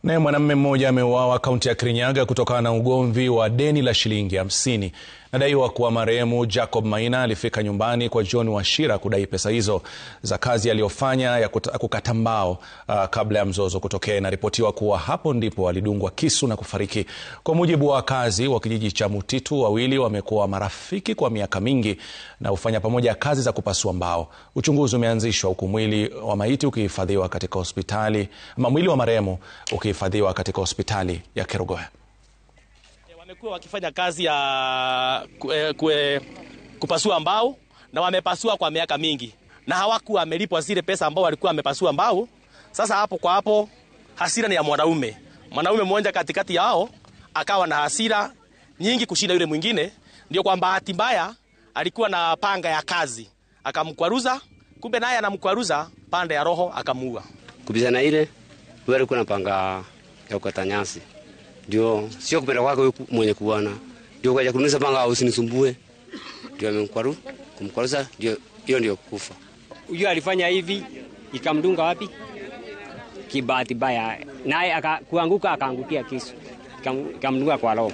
Naye mwanamume mmoja ameuawa kaunti ya Kirinyaga kutokana na ugomvi wa deni la shilingi 50. Nadaiwa kuwa marehemu Jacob Maina alifika nyumbani kwa John Wachira kudai pesa hizo za kazi aliyofanya ya kukata mbao kabla ya mzozo kutokea. Inaripotiwa kuwa hapo ndipo alidungwa kisu na kufariki. Kwa mujibu wa wakazi wa kijiji cha Mutitu, wawili wamekuwa marafiki kwa miaka mingi na hufanya pamoja kazi za kupasua mbao. Uchunguzi umeanzishwa huku mwili wa maiti ukihifadhiwa katika hospitali, mwili wa marehemu ukihifadhiwa katika hospitali ya Kerugoya. Wamekuwa wakifanya kazi ya kupasua mbao na wamepasua kwa miaka mingi na hawakuwa wamelipwa zile pesa ambao walikuwa wamepasua mbao. Sasa hapo kwa hapo hasira ni ya mwanaume mmoja katikati yao akawa na hasira nyingi kushinda yule mwingine, ndio kwa bahati mbaya alikuwa na panga ya kazi akamkwaruza, kumbe naye anamkwaruza pande ya roho akamuua. Kubizana ile wewe alikuwa na panga ya kukata nyasi. Ndio sio kupenda kwake mwenye kuona. Ndio kaja kuniza panga usinisumbue. Ndio kumkwaruza, ndio kufa. Huyo alifanya hivi ikamdunga wapi? Kibahati baya. Naye akaanguka akaangukia kisu. Ikamdunga kwa roho.